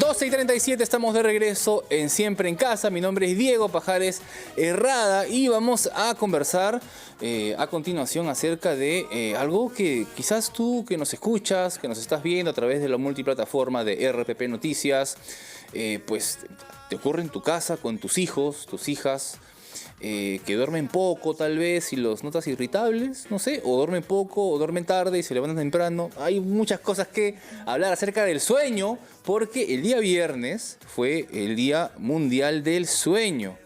12:37, estamos de regreso en Siempre en Casa. Mi nombre es Diego Pajares Herrada y vamos a conversar a continuación acerca de algo que quizás tú que nos escuchas, que nos estás viendo a través de la multiplataforma de RPP Noticias, pues te ocurre en tu casa con tus hijos, tus hijas, que duermen poco tal vez y los notas irritables, no sé, o duermen poco o duermen tarde y se levantan temprano. Hay muchas cosas que hablar acerca del sueño, porque el día viernes fue el Día Mundial del Sueño.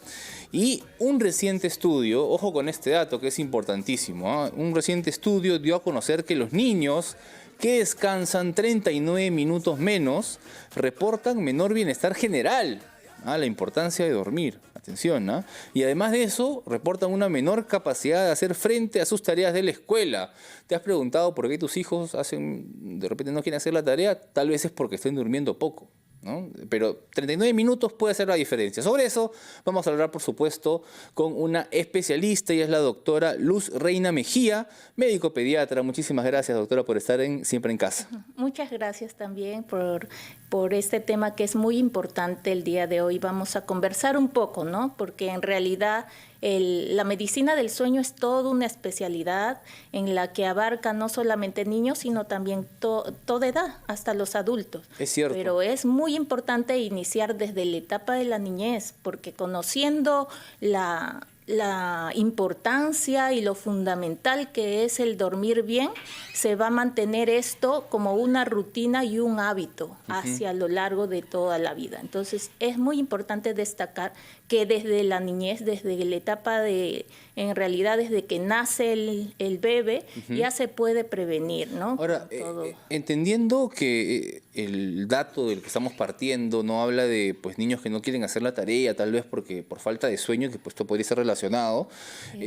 Y un reciente estudio, ojo con este dato que es importantísimo, ¿eh? Un reciente estudio dio a conocer que los niños que descansan 39 minutos menos reportan menor bienestar general. La importancia de dormir, atención, ¿eh? Y además de eso, reportan una menor capacidad de hacer frente a sus tareas de la escuela. ¿Te has preguntado por qué tus hijos de repente no quieren hacer la tarea? Tal vez es porque estén durmiendo poco, ¿no? Pero 39 minutos puede hacer la diferencia. Sobre eso vamos a hablar, por supuesto, con una especialista, y es la doctora Luz Reina Mejía, médico pediatra. Muchísimas gracias, doctora, por estar Siempre en Casa. Muchas gracias también por este tema que es muy importante el día de hoy. Vamos a conversar un poco, ¿no? Porque en realidad la medicina del sueño es toda una especialidad en la que abarca no solamente niños, sino también toda edad, hasta los adultos. Es cierto. Pero es muy importante iniciar desde la etapa de la niñez, porque conociendo la importancia y lo fundamental que es el dormir bien, se va a mantener esto como una rutina y un hábito hacia lo largo de toda la vida. Entonces, es muy importante destacar que desde la niñez, desde la etapa en realidad desde que nace el bebé, ya se puede prevenir, ¿no? Ahora, entendiendo que el dato del que estamos partiendo no habla de pues niños que no quieren hacer la tarea, tal vez porque por falta de sueño, que pues esto podría ser relacionado.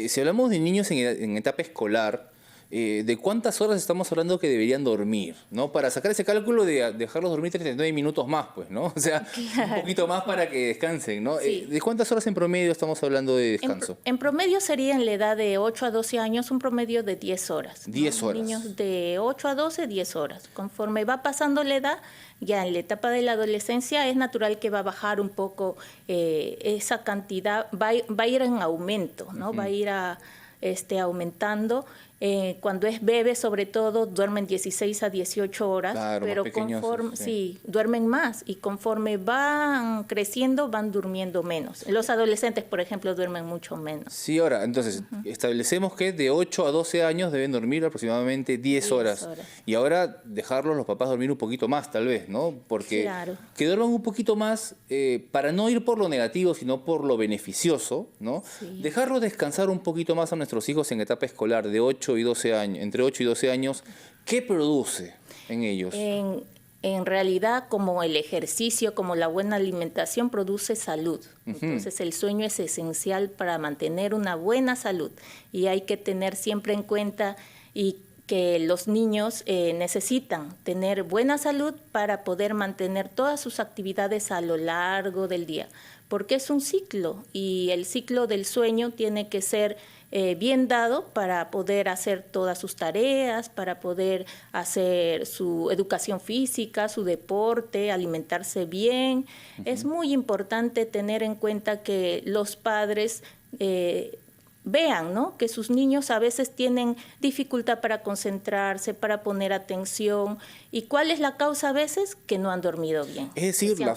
Si hablamos de niños en etapa escolar, ¿de cuántas horas estamos hablando que deberían dormir, ¿no? Para sacar ese cálculo de dejarlos dormir 39 minutos más, pues, ¿no? O sea, claro, un poquito más para que descansen, ¿no? Sí. ¿De cuántas horas en promedio estamos hablando de descanso? En promedio sería en la edad de 8 a 12 años un promedio de 10 horas. 10 horas. Niños de 8 a 12, 10 horas. Conforme va pasando la edad, ya en la etapa de la adolescencia es natural que va a bajar un poco esa cantidad, va a ir en aumento, ¿no? Va a ir aumentando. Cuando es bebé, sobre todo, duermen 16 a 18 horas, claro, pero conforme sí, duermen más, y conforme van creciendo van durmiendo menos. Los adolescentes, por ejemplo, duermen mucho menos. Sí, ahora, entonces, establecemos que de 8 a 12 años deben dormir aproximadamente 10 horas. Y ahora dejarlos los papás dormir un poquito más, tal vez, ¿no? Porque claro, que duerman un poquito más, para no ir por lo negativo, sino por lo beneficioso, ¿no? Sí. Dejarlos descansar un poquito más a nuestros hijos en etapa escolar de 8 y 12 años, entre 8 y 12 años, ¿qué produce en ellos? En realidad, como el ejercicio, como la buena alimentación, produce salud. Entonces, el sueño es esencial para mantener una buena salud. Y hay que tener siempre en cuenta que los niños necesitan tener buena salud para poder mantener todas sus actividades a lo largo del día. Porque es un ciclo, y el ciclo del sueño tiene que ser bien dado para poder hacer todas sus tareas, para poder hacer su educación física, su deporte, alimentarse bien. Es muy importante tener en cuenta que los padres vean, ¿no?, que sus niños a veces tienen dificultad para concentrarse, para poner atención. ¿Y cuál es la causa a veces? Que no han dormido bien. Es decir, la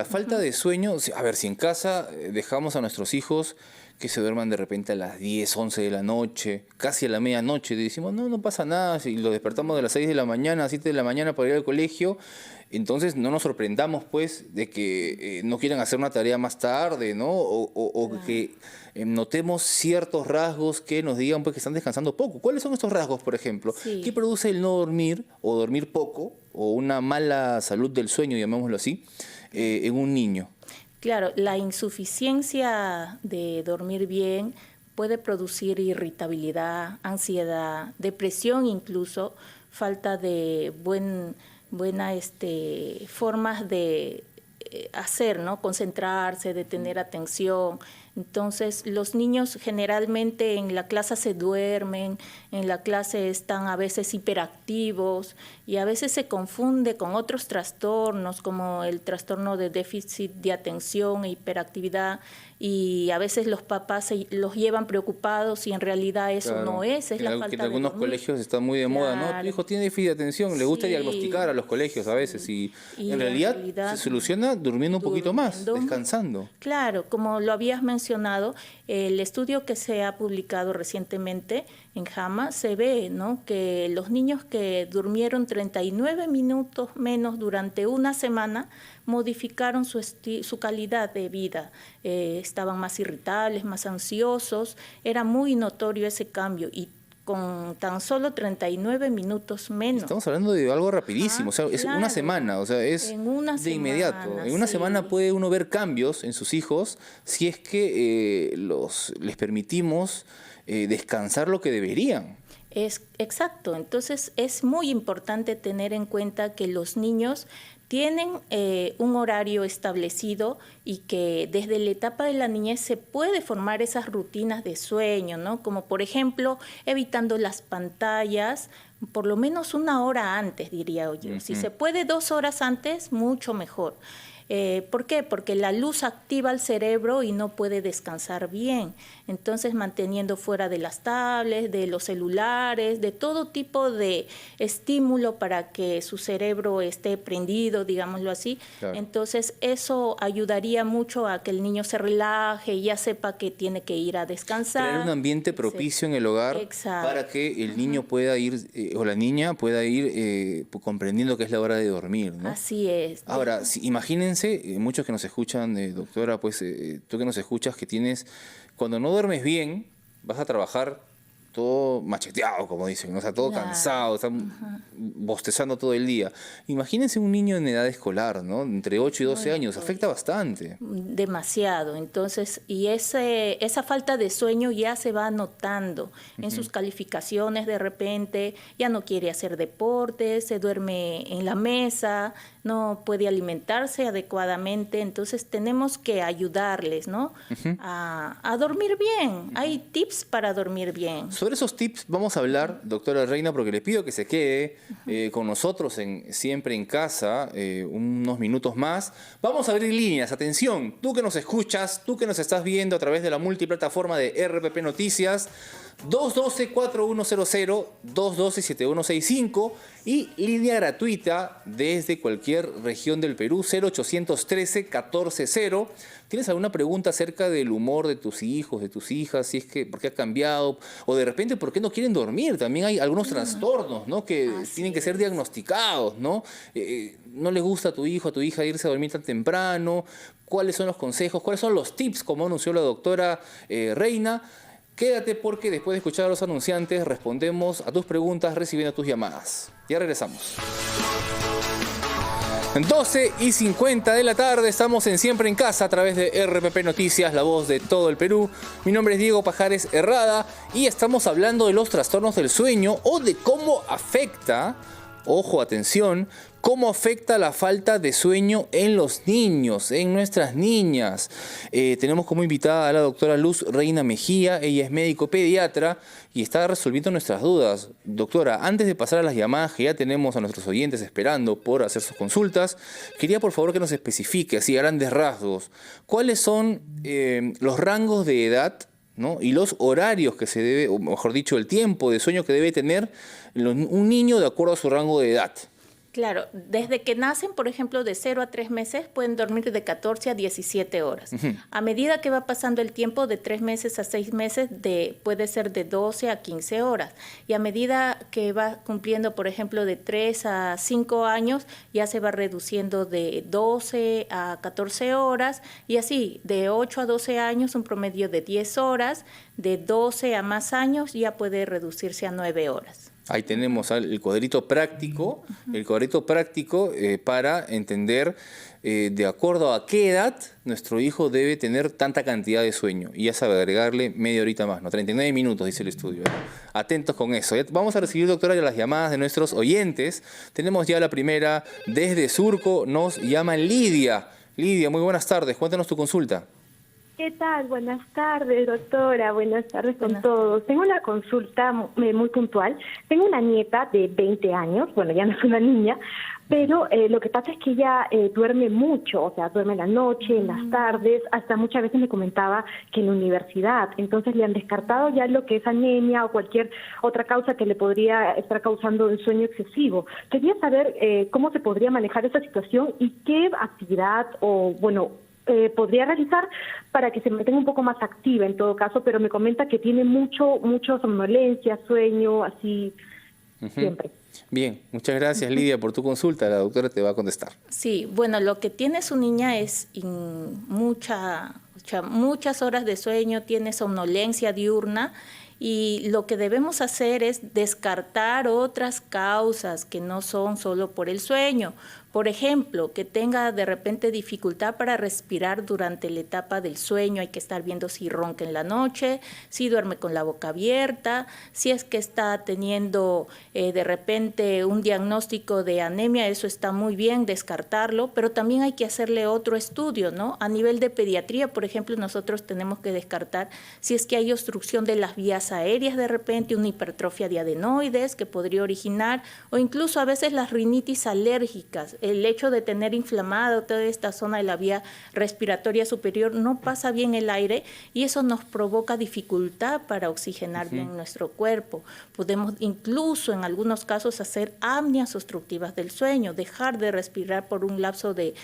falta de sueño. A ver, si en casa dejamos a nuestros hijos que se duerman de repente a las 10, 11 de la noche, casi a la medianoche, y decimos, no pasa nada, si los despertamos de las 6 de la mañana, 7 de la mañana para ir al colegio, entonces no nos sorprendamos, pues, de que no quieran hacer una tarea más tarde, ¿no? O claro, que notemos ciertos rasgos que nos digan, pues, que están descansando poco. ¿Cuáles son estos rasgos, por ejemplo? Sí. ¿Qué produce el no dormir o dormir poco o una mala salud del sueño, llamémoslo así, en un niño? Claro, la insuficiencia de dormir bien puede producir irritabilidad, ansiedad, depresión incluso, falta de buenas formas de hacer, ¿no? Concentrarse, de tener atención. Entonces, los niños generalmente en la clase se duermen, en la clase están a veces hiperactivos y a veces se confunde con otros trastornos como el trastorno de déficit de atención e hiperactividad, y a veces los papás los llevan preocupados y en realidad eso Claro. no es la Que falta en algunos de dormir. colegios está muy de moda, ¿no? Tu hijo tiene déficit de atención, le gusta Sí. diagnosticar a los colegios a veces y Y en en realidad realidad se soluciona durmiendo un poquito más, durmiendo. descansando. Claro, como lo habías mencionado, el estudio que se ha publicado recientemente en JAMA se ve, ¿no?, que los niños que durmieron 39 minutos menos durante una semana modificaron su calidad de vida. Estaban más irritables, más ansiosos. Era muy notorio ese cambio y con tan solo 39 minutos menos. Estamos hablando de algo rapidísimo, o sea, es una Claro. semana, o sea, es En una de inmediato. semana, En una sí. semana puede uno ver cambios en sus hijos si es que les permitimos descansar lo que deberían. Es exacto, entonces es muy importante tener en cuenta que los niños tienen un horario establecido y que desde la etapa de la niñez se puede formar esas rutinas de sueño, ¿no? Como por ejemplo, evitando las pantallas por lo menos una hora antes, diría yo. Si se puede 2 horas antes, mucho mejor. ¿Por qué? Porque la luz activa al cerebro y no puede descansar bien. Entonces, manteniendo fuera de las tablets, de los celulares, de todo tipo de estímulo para que su cerebro esté prendido, digámoslo así. Claro. Entonces, eso ayudaría mucho a que el niño se relaje y ya sepa que tiene que ir a descansar. Crear un ambiente propicio en el hogar Exacto. para que el niño pueda ir, o la niña pueda ir comprendiendo que es la hora de dormir, ¿no? Así es. Ahora, imagínense, muchos que nos escuchan, doctora, pues tú que nos escuchas, que tienes, cuando no duermes bien, vas a trabajar todo macheteado, como dicen, ¿no? O sea, todo Claro. cansado, están bostezando todo el día. Imagínense un niño en edad escolar, ¿no? Entre 8 y 12 años, afecta bastante. Demasiado. Entonces, y esa falta de sueño ya se va notando en sus calificaciones de repente, ya no quiere hacer deporte, se duerme en la mesa, no puede alimentarse adecuadamente. Entonces, tenemos que ayudarles, ¿no? A dormir bien. Hay tips para dormir bien. Sobre esos tips vamos a hablar, doctora Reina, porque le pido que se quede con nosotros siempre en casa unos minutos más. Vamos a abrir líneas, atención, tú que nos escuchas, tú que nos estás viendo a través de la multiplataforma de RPP Noticias, 212-4100, 212-7165 y línea gratuita desde cualquier región del Perú, 0813-140. ¿Tienes alguna pregunta acerca del humor de tus hijos, de tus hijas? Si es que, ¿por qué ha cambiado? O de repente, ¿por qué no quieren dormir? También hay algunos trastornos, ¿no? Que tienen que ser diagnosticados, ¿no? ¿No le gusta a tu hijo, a tu hija irse a dormir tan temprano? ¿Cuáles son los consejos? ¿Cuáles son los tips, como anunció la doctora Reina? Quédate porque después de escuchar a los anunciantes respondemos a tus preguntas recibiendo tus llamadas. Ya regresamos. 12:50 de la tarde, estamos en Siempre en Casa a través de RPP Noticias, la voz de todo el Perú. Mi nombre es Diego Pajares Herrada y estamos hablando de los trastornos del sueño o de cómo afecta, ojo, atención, cómo afecta la falta de sueño en los niños, en nuestras niñas. Tenemos como invitada a la doctora Luz Reina Mejía, ella es médico pediatra y está resolviendo nuestras dudas. Doctora, antes de pasar a las llamadas que ya tenemos a nuestros oyentes esperando por hacer sus consultas, quería por favor que nos especifique, así a grandes rasgos, cuáles son los rangos de edad, ¿no? Y los horarios que se debe, o mejor dicho, el tiempo de sueño que debe tener un niño de acuerdo a su rango de edad. Claro, desde que nacen, por ejemplo, de 0 a 3 meses, pueden dormir de 14 a 17 horas. A medida que va pasando el tiempo, de 3 meses a 6 meses, puede ser de 12 a 15 horas. Y a medida que va cumpliendo, por ejemplo, de 3 a 5 años, ya se va reduciendo de 12 a 14 horas. Y así, de 8 a 12 años, un promedio de 10 horas. De 12 a más años, ya puede reducirse a 9 horas. Ahí tenemos el cuadrito práctico, para entender de acuerdo a qué edad nuestro hijo debe tener tanta cantidad de sueño. Y ya sabe, agregarle media horita más, ¿no? 39 minutos, dice el estudio. Atentos con eso. Vamos a recibir, doctora, las llamadas de nuestros oyentes. Tenemos ya la primera desde Surco, nos llama Lidia. Lidia, muy buenas tardes. Cuéntanos tu consulta. ¿Qué tal? Buenas tardes, doctora. Buenas tardes con todos. Tengo una consulta muy puntual. Tengo una nieta de 20 años, bueno, ya no es una niña, pero lo que pasa es que ella duerme mucho, o sea, duerme en la noche, en las tardes, hasta muchas veces me comentaba que en la universidad. Entonces le han descartado ya lo que es anemia o cualquier otra causa que le podría estar causando el sueño excesivo. Quería saber cómo se podría manejar esa situación y qué actividad o, bueno, podría realizar para que se mantenga un poco más activa en todo caso, pero me comenta que tiene mucho somnolencia, sueño, así siempre. Bien, muchas gracias Lidia por tu consulta, la doctora te va a contestar. Sí, bueno, lo que tiene su niña es muchas horas de sueño, tiene somnolencia diurna, y lo que debemos hacer es descartar otras causas que no son solo por el sueño. Por ejemplo, que tenga de repente dificultad para respirar durante la etapa del sueño, hay que estar viendo si ronca en la noche, si duerme con la boca abierta, si es que está teniendo de repente un diagnóstico de anemia, eso está muy bien, descartarlo, pero también hay que hacerle otro estudio, ¿no? A nivel de pediatría, por ejemplo, nosotros tenemos que descartar si es que hay obstrucción de las vías aéreas de repente, una hipertrofia de adenoides que podría originar, o incluso a veces las rinitis alérgicas. El hecho de tener inflamado toda esta zona de la vía respiratoria superior, no pasa bien el aire y eso nos provoca dificultad para oxigenar bien nuestro cuerpo. Podemos incluso en algunos casos hacer apneas obstructivas del sueño, dejar de respirar por un lapso de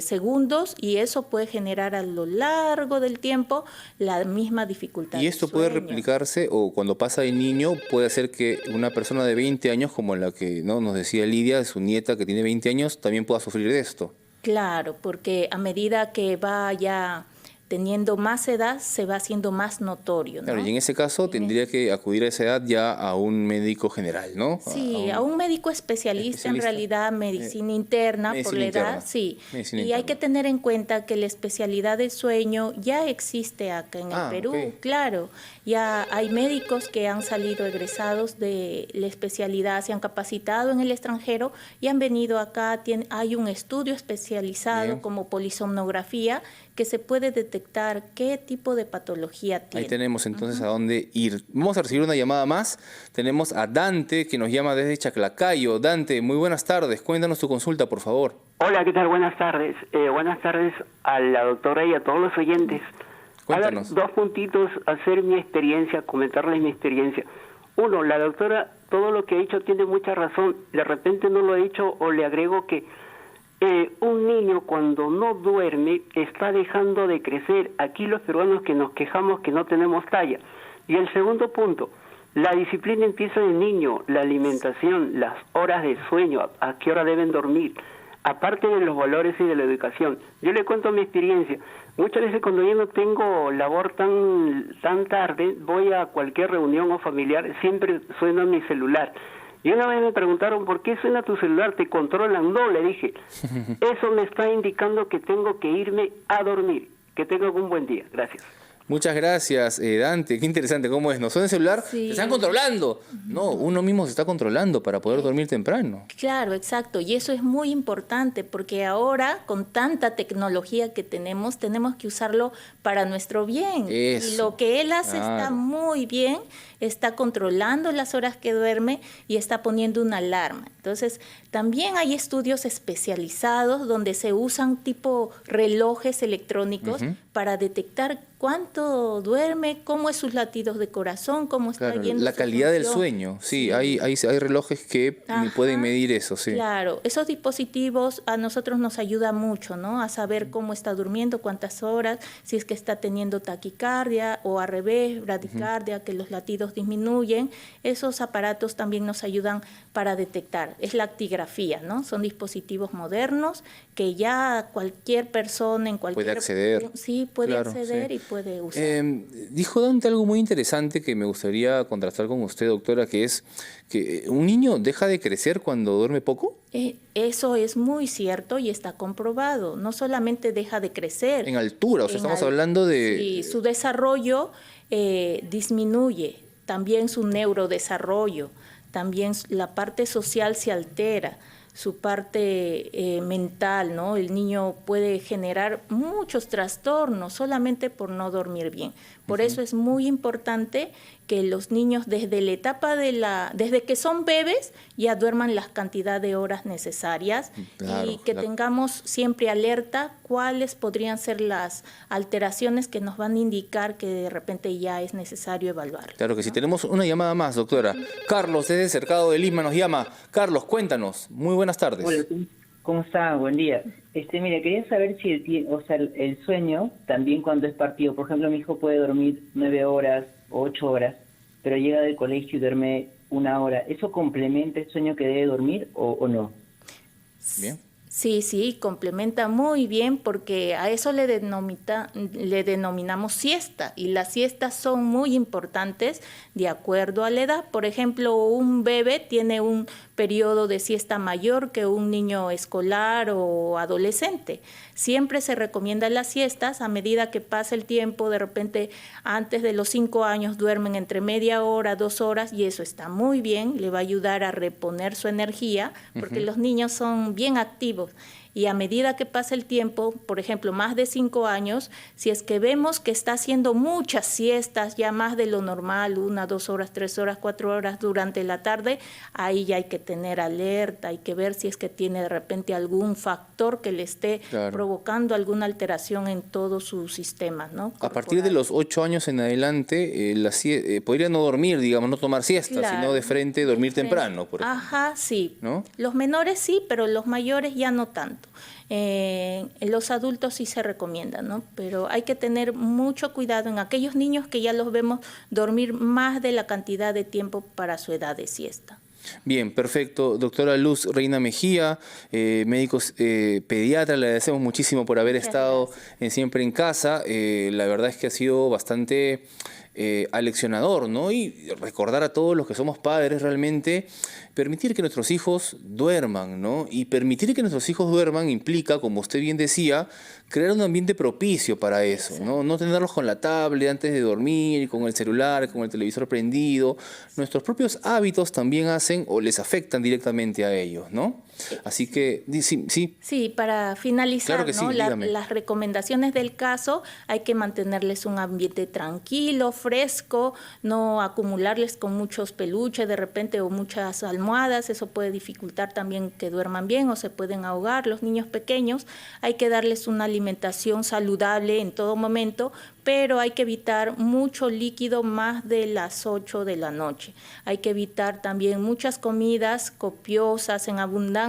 segundos, y eso puede generar a lo largo del tiempo la misma dificultad. ¿Y esto puede replicarse o cuando pasa de niño puede hacer que una persona de 20 años, como la que nos decía Lidia, su nieta que tiene 20 años, también pueda sufrir de esto? Claro, porque a medida que vaya teniendo más edad, se va haciendo más notorio, ¿no? Claro, y en ese caso tendría que acudir a esa edad ya a un médico general, ¿no? Sí, a un médico especialista, en realidad medicina interna, por la edad, sí. Y hay que tener en cuenta que la especialidad de sueño ya existe acá en el Perú, claro. Ya hay médicos que han salido egresados de la especialidad, se han capacitado en el extranjero y han venido acá. Hay un estudio especializado como polisomnografía que se puede detectar qué tipo de patología tiene. Ahí tenemos entonces a dónde ir. Vamos a recibir una llamada más. Tenemos a Dante, que nos llama desde Chaclacayo. Dante, muy buenas tardes. Cuéntanos tu consulta, por favor. Hola, ¿qué tal? Buenas tardes. Buenas tardes a la doctora y a todos los oyentes. Cuéntanos. A ver, 2 puntitos, hacer mi experiencia, comentarles mi experiencia. 1, la doctora, todo lo que ha dicho tiene mucha razón. De repente no lo he dicho o le agrego que un niño cuando no duerme está dejando de crecer. Aquí los peruanos que nos quejamos que no tenemos talla. Y el segundo punto, la disciplina empieza de niño, la alimentación, las horas de sueño, a qué hora deben dormir, aparte de los valores y de la educación. Yo le cuento mi experiencia. Muchas veces cuando yo no tengo labor tan tarde, voy a cualquier reunión o familiar, siempre suena mi celular. Y una vez me preguntaron, ¿por qué suena tu celular? ¿Te controlan? No, le dije. Eso me está indicando que tengo que irme a dormir. Que tengan un buen día. Gracias. Muchas gracias, Dante. Qué interesante cómo es. ¿No suena el celular? ¡Se están controlando! No, uno mismo se está controlando para poder dormir temprano. Claro, exacto. Y eso es muy importante porque ahora, con tanta tecnología que tenemos que usarlo para nuestro bien. Eso, y lo que él hace está muy bien, está controlando las horas que duerme y está poniendo una alarma. Entonces, también hay estudios especializados donde se usan tipo relojes electrónicos para detectar cuánto duerme, cómo es sus latidos de corazón, cómo está yendo la calidad del sueño. Sí, hay relojes que pueden medir eso, sí. Claro, esos dispositivos a nosotros nos ayuda mucho, ¿no? A saber cómo está durmiendo, cuántas horas, si es que está teniendo taquicardia o al revés, bradicardia, que los latidos disminuyen. Esos aparatos también nos ayudan para detectar. Es la actigrafía, ¿no? Son dispositivos modernos que ya cualquier persona en cualquier... Puede acceder. Sí, puede acceder y puede usar. Dijo Dante algo muy interesante que me gustaría contrastar con usted, doctora, que es que un niño deja de crecer cuando duerme poco. Eso es muy cierto y está comprobado. No solamente deja de crecer. En altura, o sea, estamos hablando de... Sí, su desarrollo disminuye, también su neurodesarrollo, también la parte social se altera. su parte mental, ¿no? El niño puede generar muchos trastornos solamente por no dormir bien. Por eso es muy importante que los niños desde la etapa desde que son bebés ya duerman la cantidad de horas necesarias, y que tengamos siempre alerta cuáles podrían ser las alteraciones que nos van a indicar que de repente ya es necesario evaluar. Claro que sí. Tenemos una llamada más, doctora. Carlos, desde Cercado de Lima, nos llama. Carlos, cuéntanos. Muy buenas tardes. Hola, ¿cómo está? Buen día. Mira, quería saber si el sueño, también cuando es partido, por ejemplo, mi hijo puede dormir 9 horas o 8 horas, pero llega del colegio y duerme 1 hora. ¿Eso complementa el sueño que debe dormir o no? Bien. Sí, complementa muy bien, porque a eso le denominamos siesta, y las siestas son muy importantes de acuerdo a la edad. Por ejemplo, un bebé tiene un periodo de siesta mayor que un niño escolar o adolescente. Siempre se recomiendan las siestas a medida que pasa el tiempo. De repente, antes de los 5 años duermen entre media hora, 2 horas, y eso está muy bien, le va a ayudar a reponer su energía, porque los niños son bien activos. Y a medida que pasa el tiempo, por ejemplo, más de 5 años, si es que vemos que está haciendo muchas siestas, ya más de lo normal, 1, 2 horas, 3 horas, 4 horas durante la tarde, ahí ya hay que tener alerta, hay que ver si es que tiene de repente algún factor que le esté provocando alguna alteración en todo su sistema, ¿no? A partir de los 8 años en adelante, podría no dormir, digamos, no tomar siesta, sino de frente dormir temprano, por ejemplo. Ajá, sí. ¿No? Los menores sí, pero los mayores ya no tanto. Los adultos sí se recomiendan, ¿no? Pero hay que tener mucho cuidado en aquellos niños que ya los vemos dormir más de la cantidad de tiempo para su edad de siesta. Bien, perfecto. Doctora Luz Reina Mejía, médico pediatra, le agradecemos muchísimo por haber estado siempre en casa. La verdad es que ha sido bastante aleccionador, ¿no? Y recordar a todos los que somos padres realmente, permitir que nuestros hijos duerman, ¿no? Y permitir que nuestros hijos duerman implica, como usted bien decía, crear un ambiente propicio para eso, ¿no? No tenerlos con la tablet antes de dormir, con el celular, con el televisor prendido. Nuestros propios hábitos también hacen o les afectan directamente a ellos, ¿no? Así que, sí. Sí, para finalizar, claro que ¿no? sí, Las recomendaciones del caso, hay que mantenerles un ambiente tranquilo, fresco, no acumularles con muchos peluches de repente o muchas almohadas. Eso puede dificultar también que duerman bien o se pueden ahogar. Los niños pequeños hay que darles una alimentación saludable en todo momento, pero hay que evitar mucho líquido más de las 8 de la noche. Hay que evitar también muchas comidas copiosas en abundancia,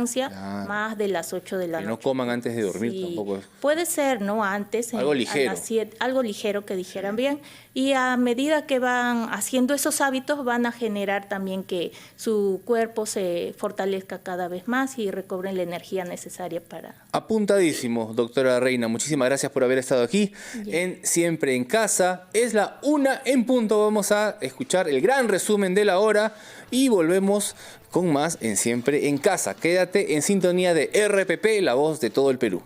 más de las 8 de la noche. Que no coman antes de dormir tampoco. Puede ser, ¿no? Antes, algo ligero. a las 7, algo ligero que dijeran bien. Y a medida que van haciendo esos hábitos, van a generar también que su cuerpo se fortalezca cada vez más y recobren la energía necesaria para... Apuntadísimo, doctora Reina. Muchísimas gracias por haber estado aquí en Siempre en Casa. Es la 1 en punto. Vamos a escuchar el gran resumen de la hora y volvemos con más en Siempre en Casa. Quédate en sintonía de RPP, la voz de todo el Perú.